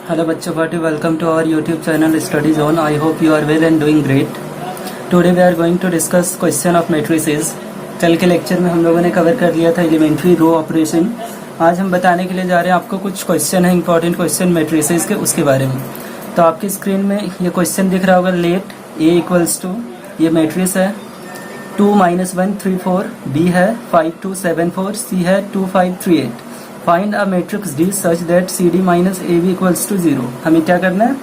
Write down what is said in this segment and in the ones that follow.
Hello Bachapati, welcome to our YouTube channel Study Zone. I hope you are well and doing great. Today we are going to discuss question of matrices. कल के lecture में हम लोगों ने cover कर लिया था elementary row operation. आज हम बताने के लिए जा रहे हैं आपको कुछ क्वेश्चन है इंपॉर्टेंट क्वेश्चन मेट्रिसेस के, उसके बारे में. तो आपकी स्क्रीन में ये क्वेश्चन दिख रहा होगा. लेट ए इक्वल्स टू, ये मैट्रिक्स है 2 - 1 3 4, बी है 5 2 7 4, सी है 2 5 3 8. Find a matrix D such that C D minus A B equals to 0. हमें क्या करना है,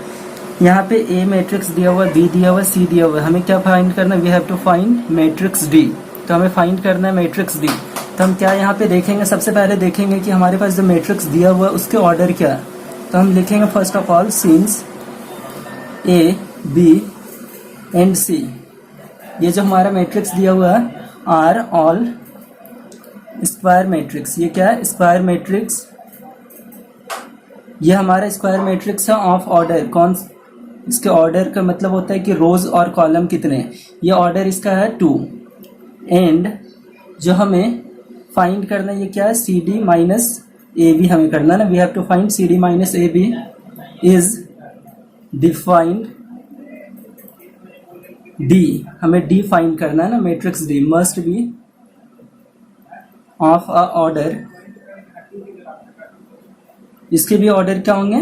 यहाँ पे ए मैट्रिक्स दिया हुआ, बी दिया हुआ, सी दिया हुआ. हमें क्या फाइंड करना है, we have to find matrix D. तो हमें फाइंड करना है मैट्रिक्स डी. तो हम क्या यहाँ पे देखेंगे, सबसे पहले देखेंगे कि हमारे पास जो मैट्रिक्स दिया हुआ है उसके ऑर्डर क्या है. तो हम लिखेंगे first of all since A B and C, ये जो हमारा मैट्रिक्स दिया हुआ है आर ऑल स्क्वायर मैट्रिक्स. ये क्या है, स्क्वायर मैट्रिक्स. ये हमारा स्क्वायर मैट्रिक्स है ऑफ ऑर्डर. कौन, इसके ऑर्डर का मतलब होता है कि रोज और कॉलम कितने हैं. ये ऑर्डर इसका है 2. एंड जो हमें फाइंड करना है ये क्या है, C D minus A B हमें करना है ना. We have to find C D minus A B is defined D. हमें डी फाइंड करना है ना. Matrix D must be of a order. इसके भी ऑर्डर क्या होंगे,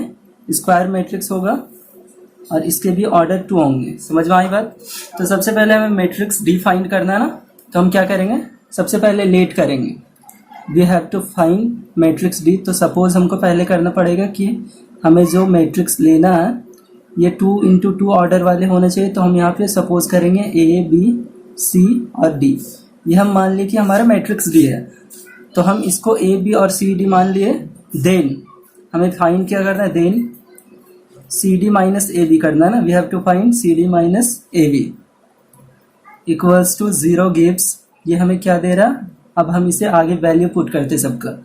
स्क्वायर मैट्रिक्स होगा और इसके भी ऑर्डर 2 होंगे. समझ में आई बात. तो सबसे पहले हमें मैट्रिक्स डी फाइंड करना है ना. तो हम क्या करेंगे, सबसे पहले लेट करेंगे. We have to find matrix D. तो सपोज हमको पहले करना पड़ेगा कि हमें जो मैट्रिक्स लेना है ये 2 × 2 ऑर्डर वाले होने चाहिए. तो हम यहाँ पे सपोज करेंगे ए बी सी और डी. ये हम मान लिए कि हमारा मैट्रिक्स डी है. तो हम इसको ए बी और सी डी मान लिए. देन हमें फाइंड क्या करना है, then C D minus A B करना है ना. We have to find C D minus A B equals to 0 gives. ये हमें क्या दे रहा. अब हम इसे आगे वैल्यू पुट करते हैं सबका.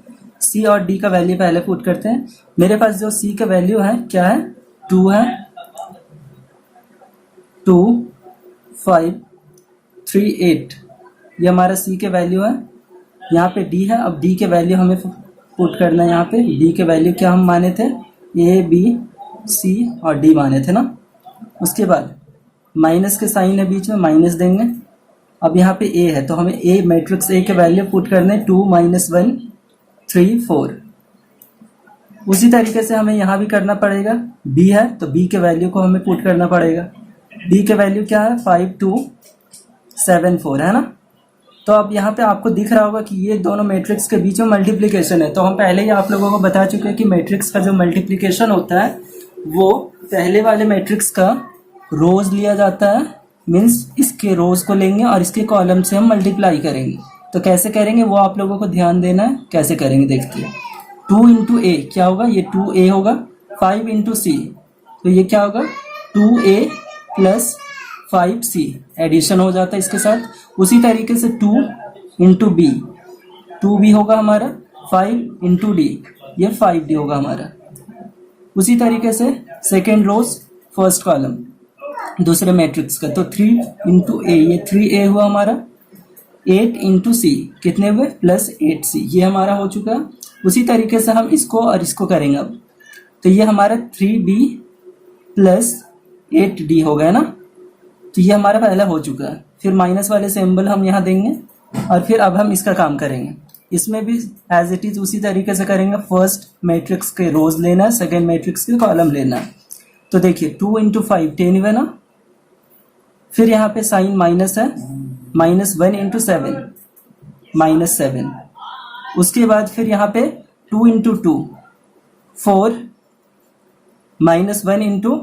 सी और डी का वैल्यू पहले पुट करते हैं. मेरे पास जो सी का वैल्यू है क्या है, 2 है, 2 5 3 8. ये हमारा सी के वैल्यू है. यहाँ पे डी है. अब डी के वैल्यू हमें पुट करना है. यहाँ पे डी के वैल्यू क्या हम माने थे, ए बी सी और डी माने थे ना. उसके बाद माइनस के साइन है बीच में, माइनस देंगे. अब यहाँ पे ए है तो हमें ए मैट्रिक्स ए के वैल्यू पुट करने 2 - 1 3 4. उसी तरीके से हमें यहाँ भी करना पड़ेगा. बी है तो बी के वैल्यू को हमें पुट करना पड़ेगा. बी के वैल्यू क्या है, 5 2 7 4 है ना. तो अब यहाँ पे आपको दिख रहा होगा कि ये दोनों मैट्रिक्स के बीच में मल्टीप्लिकेशन है. तो हम पहले ही आप लोगों को बता चुके हैं कि मैट्रिक्स का जो मल्टीप्लिकेशन होता है वो पहले वाले मैट्रिक्स का रोज लिया जाता है. मीन्स इसके रोज को लेंगे और इसके कॉलम से हम मल्टीप्लाई करेंगे. तो कैसे करेंगे वो आप लोगों को ध्यान देना है. कैसे करेंगे देखते हैं. 2 × a क्या होगा, ये 2a होगा. 5 × c तो ये क्या होगा, 2a + 5c. एडिशन हो जाता है इसके साथ. उसी तरीके से 2 × b 2b होगा हमारा. 5 × d ये 5d होगा हमारा. उसी तरीके से सेकेंड रोज फर्स्ट कॉलम दूसरे मैट्रिक्स का. तो 3 × a ये 3a हुआ हमारा. 8 × c कितने हुए, +8c. ये हमारा हो चुका. उसी तरीके से हम इसको और इसको करेंगे अब. तो ये हमारा 3b + 8d हो गया ना. तो ये हमारा पहला हो चुका है. फिर माइनस वाले सिंबल हम यहाँ देंगे और फिर अब हम इसका काम करेंगे. इसमें भी एज इट इज उसी तरीके से करेंगे. फर्स्ट मैट्रिक्स के रोज लेना है, सेकेंड मैट्रिक्स के कॉलम लेना है. तो देखिए 2 × 5 10 हुए ना. फिर यहाँ पे साइन माइनस है, -1 × 7 -7. उसके बाद फिर यहाँ पे 2 × 2 4 -1 ×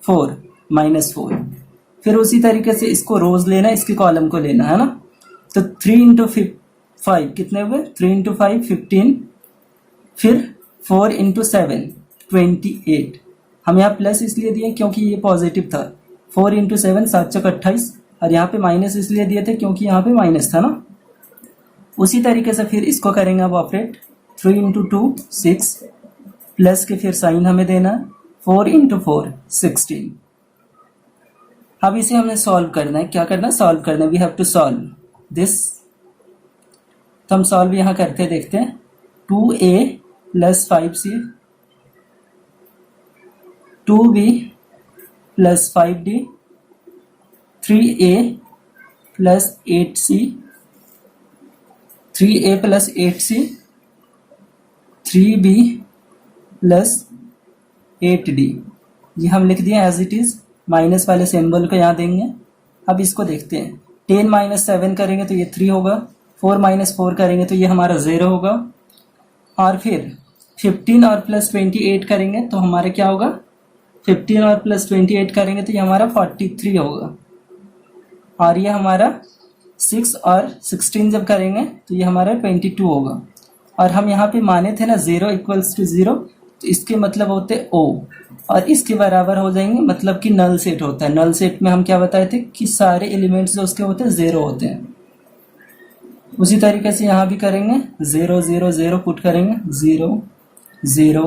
4 -4. फिर उसी तरीके से इसको रोज लेना है, इसके कॉलम को लेना है ना. तो 3 × 5 कितने हुए, 3 × 5 15. फिर 4 × 7 28. हम यहाँ प्लस इसलिए दिए क्योंकि ये पॉजिटिव था. 4 × 7 7 × 28. और यहाँ पे माइनस इसलिए दिए थे क्योंकि यहाँ पे माइनस था ना. उसी तरीके से फिर इसको करेंगे अब ऑपरेट. 3 × 2 6 प्लस के फिर साइन हमें देना है. 4 × 4 16. अब इसे हमें सॉल्व करना है. क्या करना है, सॉल्व करना है. We have to solve this. तो हम सॉल्व यहाँ करते देखते हैं. 2a + 5c 2b plus 5d, 3a plus 8c, 3a plus 8c, 3b plus 8d। ये हम लिख दिए एज इट इज, माइनस वाले सिंबल को यहाँ देंगे। अब इसको देखते हैं, 10 माइनस 7 करेंगे तो ये 3 होगा, 4 माइनस 4 करेंगे तो ये हमारा 0 होगा, और फिर 15 और प्लस 28 करेंगे तो हमारा क्या होगा, 15 और प्लस 28 करेंगे तो ये हमारा 43 होगा, और ये हमारा 6 और 16 जब करेंगे तो ये हमारा 22 होगा। और हम यहाँ पे माने थे ना 0 इक्वल्स टू 0, तो इसके मतलब होते O, और इसके बराबर हो जाएंगे, मतलब कि नल सेट होता है। नल सेट में हम क्या बताए थे कि सारे एलिमेंट्स जो उसके होते हैं 0 होते हैं। उसी तरीके से यहाँ भी करेंगे, 0 0 0 पुट करेंगे, 0 0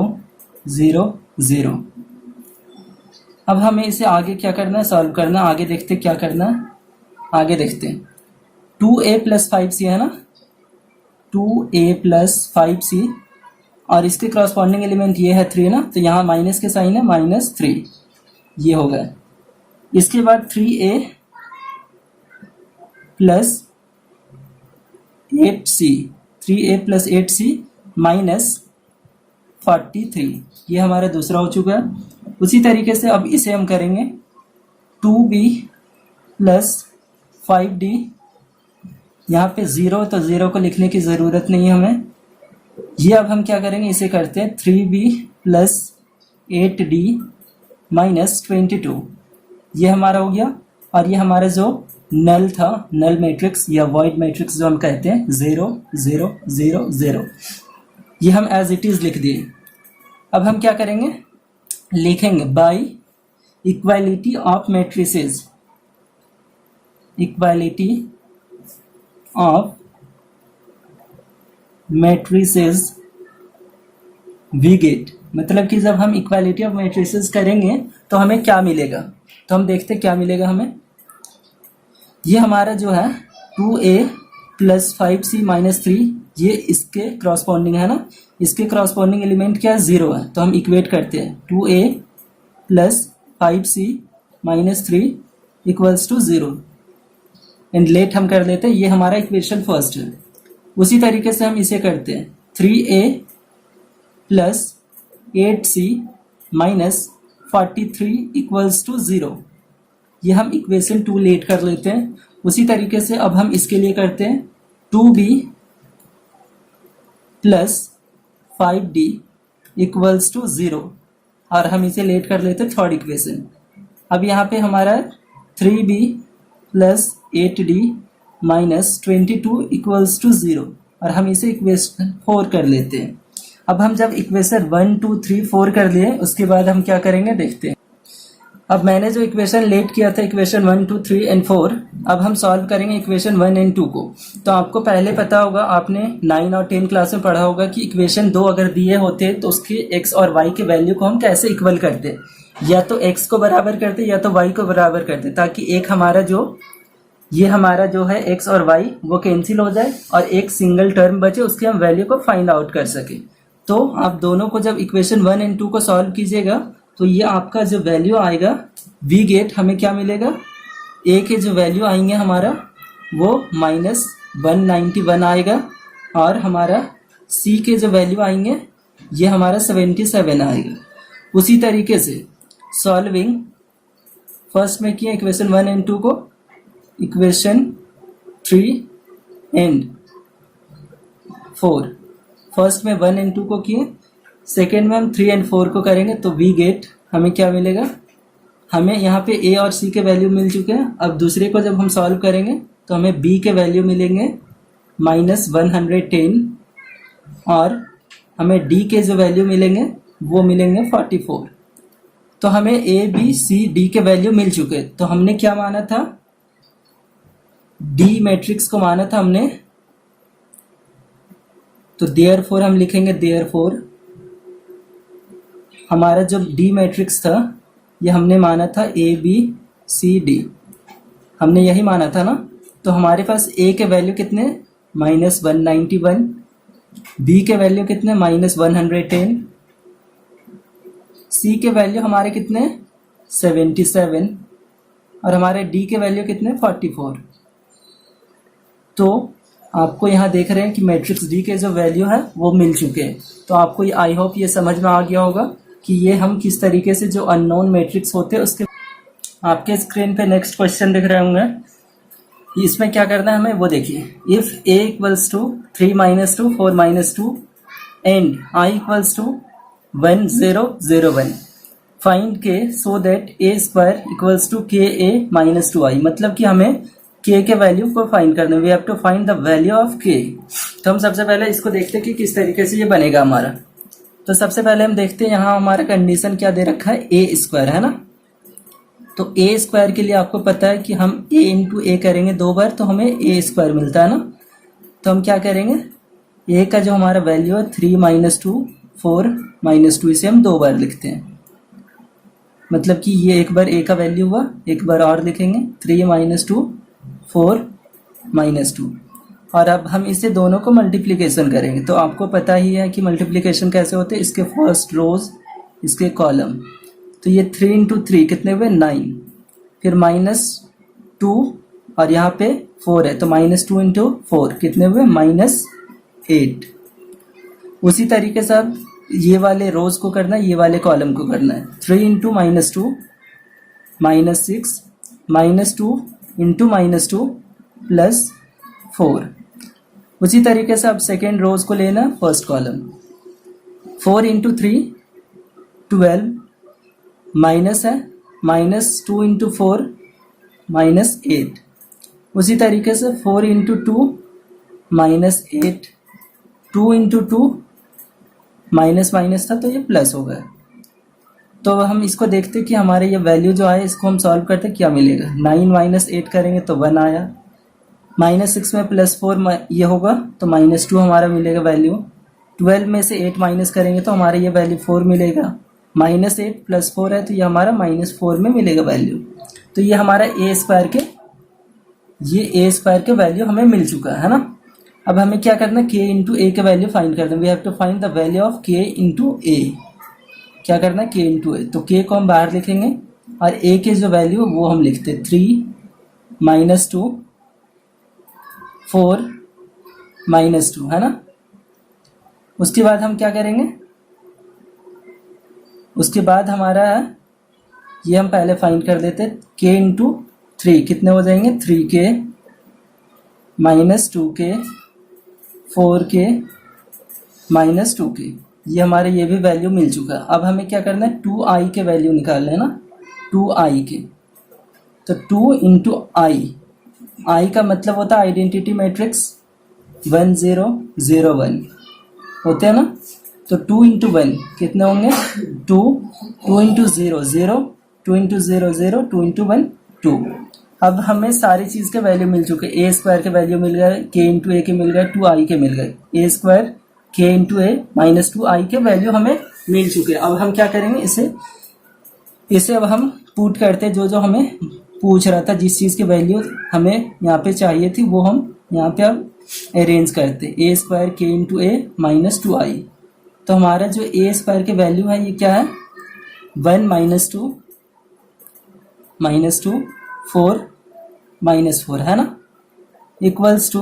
0 0। अब हमें इसे आगे क्या करना है, सॉल्व करना है। आगे देखते क्या करना है, आगे देखते हैं। 2a प्लस 5c है ना, 2a प्लस 5c, और इसके क्रॉसपॉन्डिंग एलिमेंट ये है 3 ना, तो यहाँ माइनस के साइन है, -3, ये हो गया। इसके बाद 3a plus 8c, 3a plus 8c minus 43, ये हमारा दूसरा हो चुका है। उसी तरीके से अब इसे हम करेंगे 2b प्लस 5d, यहाँ पे 0 तो 0 को लिखने की ज़रूरत नहीं है हमें। ये अब हम क्या करेंगे, इसे करते हैं 3b प्लस 8d माइनस 22, ये हमारा हो गया। और ये हमारा जो नल था, नल मैट्रिक्स या वॉइड मैट्रिक्स जो हम कहते हैं, 0 0 0 0, ये हम एज इट इज़ लिख दिए। अब हम क्या करेंगे, लिखेंगे by equality of matrices, equality of matrices we get, मतलब कि जब हम इक्वालिटी ऑफ मैट्रिसेस करेंगे तो हमें क्या मिलेगा, तो हम देखते क्या मिलेगा हमें। ये हमारा जो है 2a प्लस 5c माइनस 3, ये इसके क्रॉसपॉन्डिंग है ना, इसके क्रॉसपॉन्डिंग एलिमेंट क्या है, 0 है, तो हम इक्वेट करते हैं 2a plus 5c minus 3 equals to 0, and let हम कर लेते हैं, ये हमारा इक्वेशन फर्स्ट है। उसी तरीके से हम इसे करते हैं 3a plus 8c minus 43 equals to 0, ये हम इक्वेशन 2 लेट कर लेते हैं। उसी तरीके से अब हम इसके लिए करते हैं 2b plus 5d equals to 0, और हम इसे लेट कर लेते हैं थर्ड इक्वेशन। अब यहाँ पे हमारा 3b plus 8d minus 22 equals to 0, और हम इसे इक्वेशन 4 कर लेते हैं। अब हम जब इक्वेशन 1 2 3 4 कर लिए, उसके बाद हम क्या करेंगे देखते हैं। अब मैंने जो इक्वेशन लेट किया था, इक्वेशन 1 2 3 एंड 4, अब हम सॉल्व करेंगे इक्वेशन 1 एंड 2 को। तो आपको पहले पता होगा, आपने 9 और 10 क्लास में पढ़ा होगा कि इक्वेशन 2 अगर दिए होते तो उसके x और y के वैल्यू को हम कैसे इक्वल करते, या तो x को बराबर करते या तो y को बराबर करते, ताकि एक हमारा जो ये हमारा जो है x और y वो कैंसिल हो जाए और एक सिंगल टर्म बचे, उसके हम वैल्यू को फाइंड आउट कर सके। तो आप दोनों को जब इक्वेशन 1 एंड 2 को सॉल्व कीजिएगा तो ये आपका जो वैल्यू आएगा वी गेट, हमें क्या मिलेगा, a के जो वैल्यू आएंगे हमारा वो -191 आएगा, और हमारा c के जो वैल्यू आएंगे ये हमारा 77 आएगा। उसी तरीके से सॉल्विंग फर्स्ट में किया इक्वेशन 1 एंड 2 को, इक्वेशन 3 एंड 4, फर्स्ट में 1 एंड 2 को किए, सेकेंड में हम 3 एंड 4 को करेंगे, तो वी गेट हमें क्या मिलेगा, हमें यहाँ पे a और c के वैल्यू मिल चुके हैं। अब दूसरे को जब हम सॉल्व करेंगे तो हमें b के वैल्यू मिलेंगे -110, और हमें d के जो वैल्यू मिलेंगे वो मिलेंगे 44। तो हमें a b c d के वैल्यू मिल चुके, तो हमने क्या माना था, d मैट्रिक्स को माना था हमने, तो देयरफॉर हम लिखेंगे, देयरफॉर हमारा जो d मैट्रिक्स था ये हमने माना था a b c d, हमने यही माना था ना। तो हमारे पास a के वैल्यू कितने, -191, b के वैल्यू कितने, -110, सी के वैल्यू हमारे कितने 77 और हमारे डी के वैल्यू कितने 44। तो आपको यहाँ देख रहे हैं कि मैट्रिक्स डी के जो वैल्यू है वो मिल चुके हैं। तो आपको ये आई होप ये समझ में आ गया होगा कि ये हम किस तरीके से जो अननोन मैट्रिक्स होते हैं उसके। आपके स्क्रीन पे नेक्स्ट क्वेश्चन दिख रहे होंगे, इसमें क्या करना है हमें वो देखिए। If a equals to 3 - 2 4 - 2 and i equals to 1 0 0 1 find k so that a square equals to k a - 2i। मतलब कि हमें k के वैल्यू को फाइंड करना है। We have to find the value of k। तो हम सबसे पहले इसको देखते हैं कि किस तरीके से ये बनेगा हमारा। तो सबसे पहले हम देखते हैं यहाँ हमारा कंडीशन क्या दे रखा है, a स्क्वायर है ना। तो a स्क्वायर के लिए आपको पता है कि हम a इंटू ए करेंगे 2 बार तो हमें a स्क्वायर मिलता है ना। तो हम क्या करेंगे, a का जो हमारा वैल्यू है 3 - 2 4 - 2 इसे हम 2 बार लिखते हैं। मतलब कि ये एक बार a का वैल्यू हुआ, एक बार और लिखेंगे 3 - 2 4 - 2। और अब हम इसे दोनों को मल्टीप्लिकेशन करेंगे। तो आपको पता ही है कि मल्टीप्लिकेशन कैसे होते हैं, इसके फर्स्ट रोज इसके कॉलम। तो ये 3 इंटू 3 कितने हुए 9, फिर -2 और यहाँ पे 4 है तो -2 इंटू 4 कितने हुए -8। उसी तरीके से अब ये वाले रोज को करना है, ये वाले कॉलम को करना है। 3 इंटू -2 -6 -2 इंटू -2 प्लस 4। उसी तरीके से अब सेकेंड रोज को लेना फर्स्ट कॉलम। 4 इंटू 3 12 माइनस है -2 इंटू 4 -8। उसी तरीके से 4 इंटू 2 -8 2 इंटू 2 माइनस था तो ये प्लस हो गया। तो हम इसको देखते कि हमारे ये वैल्यू जो आए इसको हम सॉल्व करते क्या मिलेगा। 9 - 8 करेंगे तो 1 आया, -6 में +4 ये होगा तो -2 हमारा मिलेगा वैल्यू। 12 में से 8 माइनस करेंगे तो हमारा ये वैल्यू 4 मिलेगा। -8 + 4 है तो ये हमारा -4 में मिलेगा वैल्यू। तो ये हमारा a स्क्वायर के वैल्यू हमें मिल चुका है ना। अब हमें क्या करना है, k इंटू ए के वैल्यू फाइंड करना है। We have to find the value of k into A. क्या करना है, k इंटू ए। तो k को हम बाहर लिखेंगे और a के जो वैल्यू वो हम लिखते हैं 3 - 2 4 -2 है ना। उसके बाद हम क्या करेंगे, उसके बाद हमारा ये हम पहले फाइंड कर देते k इंटू 3 कितने हो जाएंगे 3k -2k 4k -2k। ये हमारे ये भी वैल्यू मिल चुका है। अब हमें क्या करना है 2i के वैल्यू निकालना है ना, 2i के। तो 2 इंटू i का मतलब होता है आइडेंटिटी मैट्रिक्स 1 0 0 1 होते हैं ना। तो 2 इंटू 1 कितने होंगे 2 2 इंटू 0 0 2 इंटू 0 0 2 इंटू 1 2। अब हमें सारी चीज़ के वैल्यू मिल चुके। a स्क्वायर के वैल्यू मिल गए, k इंटू ए के मिल गए, 2i के मिल गए। a square k into A -2i के वैल्यू हमें मिल चुके। अब हम क्या करेंगे, इसे अब हम पुट करते जो हमें पूछ रहा था, जिस चीज़ की वैल्यू हमें यहाँ पे चाहिए थी वो हम यहाँ पे अब अरेंज करते। a square k into A -2i। तो हमारा जो a स्क्वायर के वैल्यू है ये क्या है 1 -2 4 -4 है ना, equals to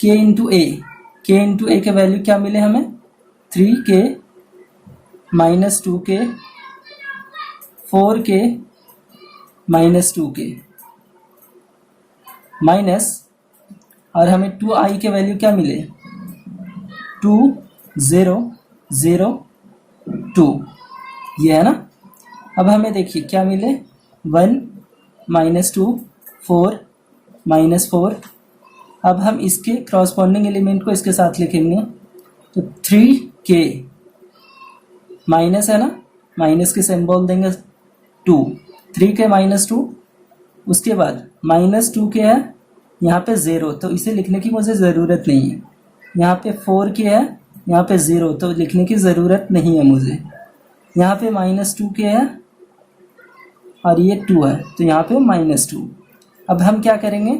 k into A. k into A के वैल्यू क्या मिले हमें 3k -2k 4k -2k minus, और हमें 2i के वैल्यू क्या मिले 2 0 0 2 ये है ना। अब हमें देखिए क्या मिले 1 -2 4 -4। अब हम इसके क्रॉसपोंडिंग एलिमेंट को इसके साथ लिखेंगे। तो 3k माइनस है ना, माइनस के सिंबल देंगे 2 3k -2। उसके बाद -2k है यहाँ पे 0 तो इसे लिखने की मुझे ज़रूरत नहीं है। यहाँ पे 4k है, यहाँ पे 0 तो लिखने की ज़रूरत नहीं है मुझे। यहाँ पे -2k है और ये 2 है तो यहाँ पे -2। अब हम क्या करेंगे,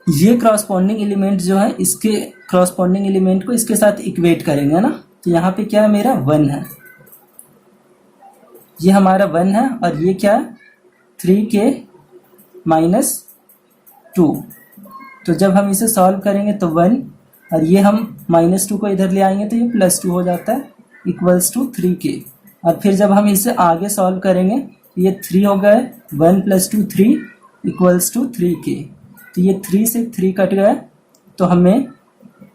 ये क्रॉसपोंडिंग एलिमेंट जो है इसके क्रॉसपोंडिंग एलिमेंट को इसके साथ इक्वेट करेंगे ना। तो यहाँ पे क्या है मेरा 1 है, ये हमारा 1 है और ये क्या है 3k माइनस 2। तो जब हम इसे सॉल्व करेंगे तो 1 और ये हम -2 को इधर ले आएंगे तो ये +2 हो जाता है इक्वल्स टू 3k। और फिर जब हम इसे आगे सॉल्व करेंगे तो ये 3 हो गए, 1 + 2 3 इक्वल्स टू 3k। तो ये 3 से 3 कट गए तो हमें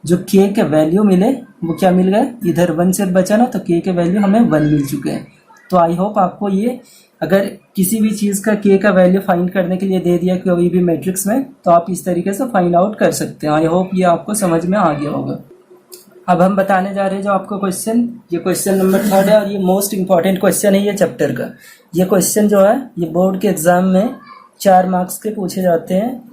जो k के वैल्यू मिले वो क्या मिल गए, इधर 1 से बचा ना तो k के वैल्यू हमें 1 मिल चुके हैं। तो आई होप आपको ये, अगर किसी भी चीज़ का k का वैल्यू फाइंड करने के लिए दे दिया कोई भी मैट्रिक्स में तो आप इस तरीके से फाइंड आउट कर सकते हैं। आई होप ये आपको समझ में आ गया होगा। अब हम बताने जा रहे हैं जो आपको क्वेश्चन, ये क्वेश्चन नंबर 3 है और ये मोस्ट इंपॉर्टेंट क्वेश्चन है ये चैप्टर का। ये क्वेश्चन जो है ये बोर्ड के एग्जाम में 4 मार्क्स के पूछे जाते हैं।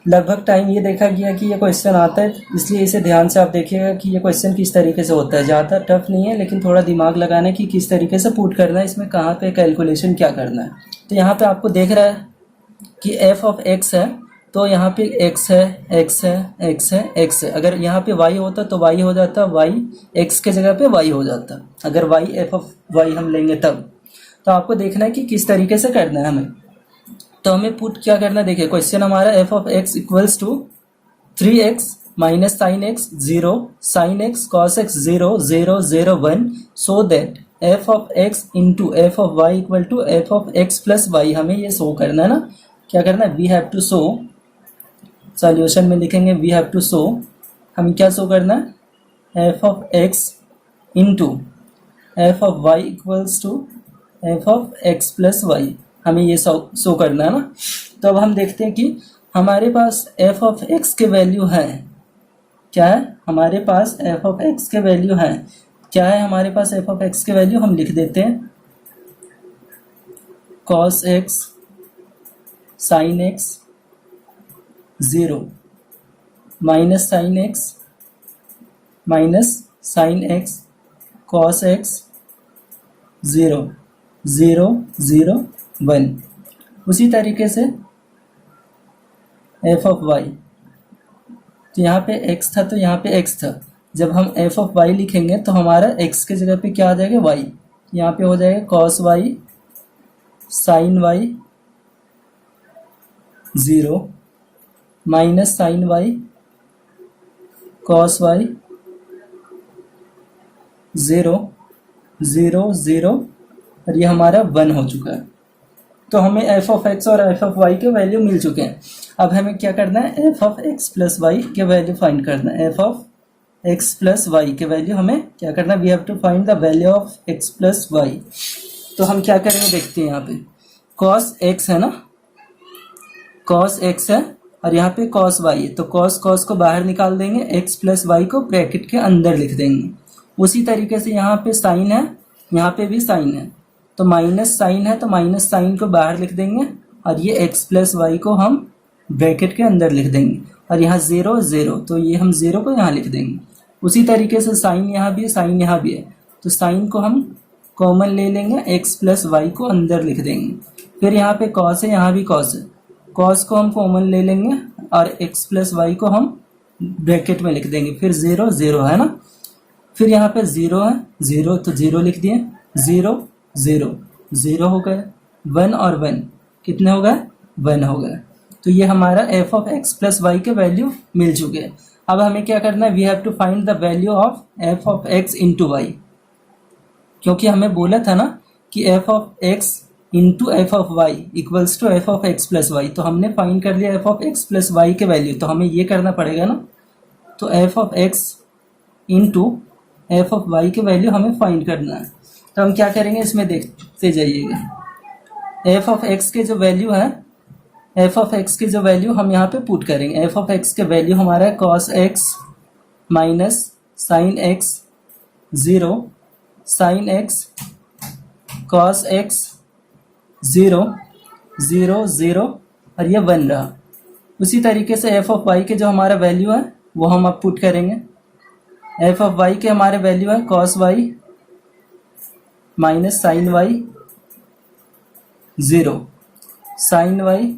लगभग टाइम ये देखा गया कि ये क्वेश्चन आता है, इसलिए इसे ध्यान से आप देखिएगा कि ये क्वेश्चन किस तरीके से होता है। ज़्यादा टफ नहीं है लेकिन थोड़ा दिमाग लगाना है कि किस तरीके से पुट करना है, इसमें कहाँ पे कैलकुलेशन क्या करना है। तो यहाँ पे आपको देख रहा है कि f ऑफ x है तो यहाँ पे x है, x है, x है, x है। अगर यहाँ पे y होता तो y हो जाता, y x के जगह पे y हो जाता अगर y f ऑफ y हम लेंगे तब। तो आपको देखना है कि किस तरीके से करना है हमें। तो हमें पुट क्या करना है, देखिए क्वेश्चन हमारा f of x equals to 3x minus sine x 0 sine x cos x 0 0 0 1 so that f of x into f of y equal to f of x plus y. हमें ये show करना है ना, क्या करना है, we have to show, solution में लिखेंगे वी हैव टू शो, हमें क्या शो करना है f of x into f of y equals to f of x plus y. हमें ये शो करना है ना। तो अब हम देखते हैं कि हमारे पास f ऑफ x के वैल्यू है, क्या है हमारे पास f ऑफ x के वैल्यू है, क्या है हमारे पास f ऑफ x के वैल्यू, हम लिख देते हैं cos x sin x 0 minus sine x minus sine x cos x 0 0 0 1। उसी तरीके से f ऑफ y, तो यहाँ पे x था तो यहाँ पे x था, जब हम f ऑफ y लिखेंगे तो हमारा x के जगह पे क्या आ जाएगा y, यहाँ पे हो जाएगा cos y sin y 0 minus sine y cos y 0 0 0 और ये हमारा 1 हो चुका है। तो हमें f ऑफ x और f ऑफ y के वैल्यू मिल चुके हैं। अब हमें क्या करना है, f of x plus y के वैल्यू फाइंड करना है। f of x plus y के वैल्यू हमें क्या करना है, we have to find the value of x plus y. तो हम क्या करेंगे देखते हैं, यहाँ पे cos x है ना, cos x है और यहाँ पे cos y है, तो cos को बाहर निकाल देंगे, x प्लस वाई को ब्रैकेट के अंदर लिख देंगे। उसी तरीके से यहाँ पे साइन है, यहाँ पे भी साइन है, तो माइनस साइन है तो माइनस साइन को बाहर लिख देंगे और ये x प्लस वाई को हम ब्रैकेट के अंदर लिख देंगे। और यहाँ 0 0 तो ये हम 0 को यहाँ लिख देंगे। उसी तरीके से साइन यहाँ भी है, साइन यहाँ भी है, तो साइन को हम कॉमन ले लेंगे, x प्लस वाई को अंदर लिख देंगे। फिर यहाँ पे कॉस है, यहाँ भी कॉस है, कॉस को हम कॉमन ले लेंगे और x प्लस वाई को हम ब्रैकेट में लिख देंगे। फिर 0 0 है ना, फिर यहाँ पे 0 है, 0 तो 0 लिख दिए, 0 0 0 हो गए, 1 और 1 कितने हो गए, 1 हो गए। तो ये हमारा f of x plus y के वैल्यू मिल चुके हैं। अब हमें क्या करना है, we have to find the value of f of x into y, क्योंकि हमें बोला था ना कि f of x into f of y equals to f of x plus y. तो हमने फाइंड कर लिया f of x plus y के वैल्यू, तो हमें ये करना पड़ेगा ना, तो F of x into f of y के वैल्यू हमें फाइंड करना है। तो हम क्या करेंगे, इसमें देखते जाइएगा। एफ ऑफ एक्स के जो वैल्यू है, एफ ऑफ एक्स की जो वैल्यू हम यहाँ पे पुट करेंगे। एफ ऑफ एक्स के वैल्यू हमारा है cos x minus sine x 0 sine x cos x 0 0 0 और ये 1 रहा। उसी तरीके से एफ ऑफ वाई के जो हमारा वैल्यू है वो हम अब पुट करेंगे। एफ ऑफ वाई के हमारे वैल्यू है cos y minus sine y 0 sine y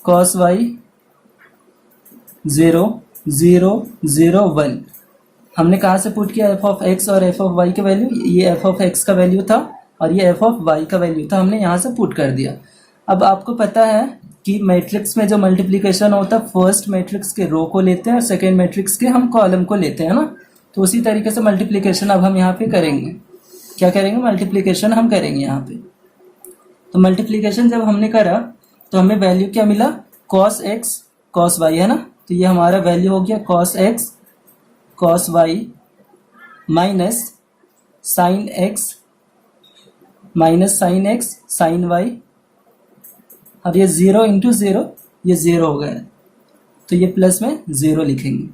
cos y 0 0 0 1। हमने कहाँ से पुट किया एफ ऑफ एक्स और एफ ऑफ वाई के वैल्यू, ये एफ ऑफ एक्स का वैल्यू था और ये एफ ऑफ वाई का वैल्यू था, हमने यहाँ से पुट कर दिया। अब आपको पता है कि मैट्रिक्स में जो मल्टीप्लिकेशन होता है फर्स्ट मैट्रिक्स के रो को लेते हैं और सेकेंड मैट्रिक्स के हम कॉलम को लेते हैं ना, तो उसी तरीके से मल्टीप्लिकेशन अब हम यहाँ पे करेंगे। क्या करेंगे? मल्टीप्लिकेशन हम करेंगे यहाँ पे। तो मल्टीप्लिकेशन जब हमने करा तो हमें वैल्यू क्या मिला? कॉस एक्स कॉस वाई, है ना। तो ये हमारा वैल्यू हो गया cos x cos y minus sine x sine y, और ये 0 इंटू 0, ये 0 हो गया, तो ये प्लस में 0 लिखेंगे।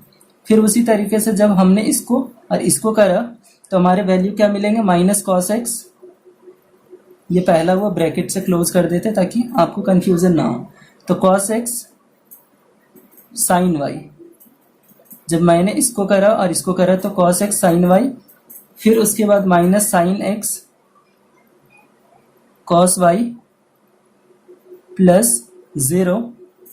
फिर उसी तरीके से जब हमने इसको और इसको करा तो हमारे वैल्यू क्या मिलेंगे? माइनस कॉस एक्स, ये पहला वो ब्रैकेट से क्लोज कर देते ताकि आपको कंफ्यूजन ना हो। तो कॉस एक्स साइन वाई, जब मैंने इसको करा और इसको करा तो कॉस एक्स साइन वाई, फिर उसके बाद minus sine x cos y plus 0,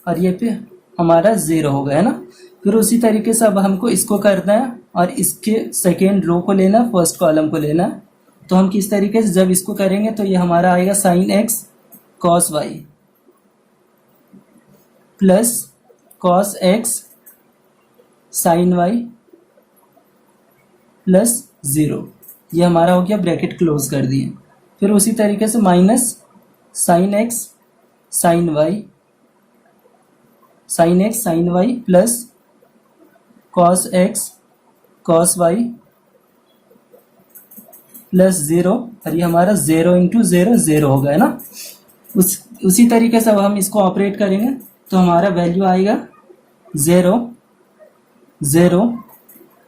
और ये पे हमारा 0 हो गया, है ना। फिर उसी तरीके से अब हमको इसको करना है और इसके सेकेंड रो को लेना, फर्स्ट कॉलम को लेना। तो हम किस तरीके से जब इसको करेंगे तो ये हमारा आएगा sine x cos y plus cos x sine y plus 0, ये हमारा हो गया, ब्रैकेट क्लोज कर दिए। फिर उसी तरीके से minus sine x sine y plus cos x cos y plus 0, और ये हमारा 0 इंटू 0 0 हो गया, है ना। उसी तरीके से अब हम इसको ऑपरेट करेंगे तो हमारा वैल्यू आएगा 0 0,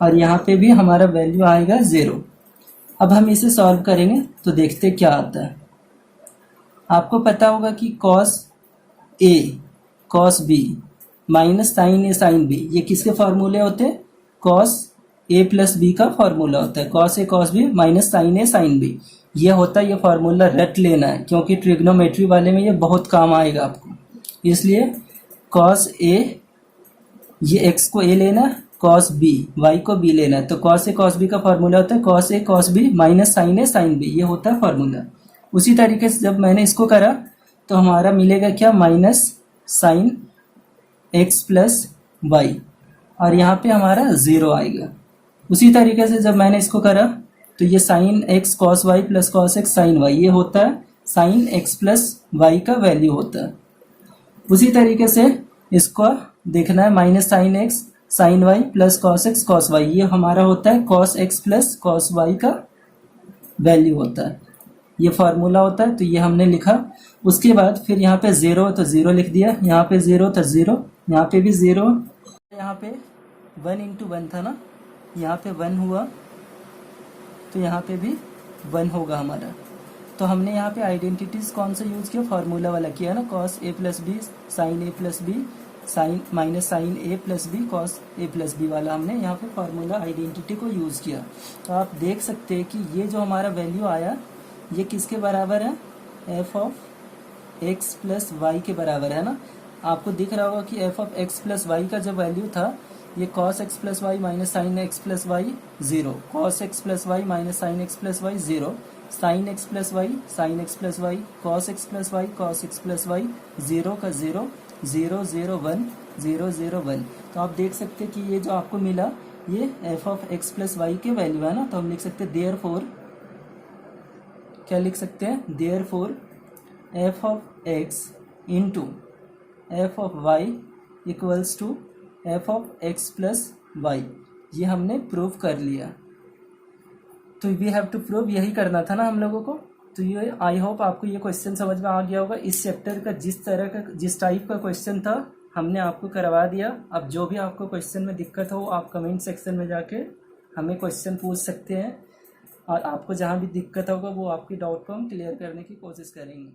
और यहाँ पे भी हमारा वैल्यू आएगा 0। अब हम इसे सॉल्व करेंगे तो देखते क्या आता है। आपको पता होगा कि cos A cos B minus sine A sine B, ये किसके फॉर्मूले होते हैं? कॉस ए प्लस बी का फॉर्मूला होता है, cos A cos B minus sine A sine B. ये होता है, ये फॉर्मूला रट लेना है क्योंकि ट्रिग्नोमेट्री वाले में ये बहुत काम आएगा आपको। इसलिए कॉस ए, ये एक्स को ए लेना, कॉस बी वाई को बी लेना है, तो कॉस ए कॉस बी का फॉर्मूला होता है cos A cos B minus sine A sine B, ये होता है फॉर्मूला। उसी तरीके से जब मैंने इसको करा तो हमारा मिलेगा क्या? Minus sine x plus y, और यहाँ पे हमारा 0 आएगा। उसी तरीके से जब मैंने इसको करा तो ये sine x cos y plus cos x sine y, ये होता है साइन एक्स प्लस वाई का वैल्यू होता है। उसी तरीके से इसको देखना है, minus sine x sine y plus cos x cos y, ये हमारा होता है cos x plus cos y का वैल्यू होता है, ये फार्मूला होता है। तो ये हमने लिखा। उसके बाद फिर यहाँ पे 0 तो 0 लिख दिया, यहाँ पे 0 तो 0, यहाँ पे भी 0, यहाँ पे 1 इंटू 1 था ना, यहाँ पे 1 हुआ तो यहाँ पे भी 1 होगा हमारा। तो हमने यहाँ पे आइडेंटिटीज कौन सा यूज़ किया? फार्मूला वाला किया ना, cos A plus B sine A plus B sine minus sine A plus B cos A plus B वाला हमने यहाँ पे फार्मूला आइडेंटिटी को यूज़ किया। तो आप देख सकते हैं कि ये जो हमारा वैल्यू आया ये किसके बराबर है? F of x plus y के बराबर है ना। आपको दिख रहा होगा कि f of x plus y का जो वैल्यू था ये cos x plus y minus sine x plus y 0, cos x plus y minus sine x plus y 0, sine x plus y sine x plus y, cos x plus y cos x plus y 0 का 0 0 0 1 0 0 1। तो आप देख सकते हैं कि ये जो आपको मिला ये f of x plus y के वैल्यू है ना। तो हम लिख सकते हैं देयरफॉर, क्या लिख सकते हैं? Therefore f of x into f of y equals to f of x plus y. ये हमने प्रूव कर लिया। तो वी हैव टू प्रूव, यही करना था ना हम लोगों को। तो ये आई होप आपको ये क्वेश्चन समझ में आ गया होगा। इस चैप्टर का जिस टाइप का क्वेश्चन था हमने आपको करवा दिया। अब जो भी आपको क्वेश्चन में दिक्कत हो आप कमेंट सेक्शन में जाके हमें क्वेश्चन पूछ सकते हैं, और आपको जहाँ भी दिक्कत होगा वो आपकी डाउट को हम क्लियर करने की कोशिश करेंगे।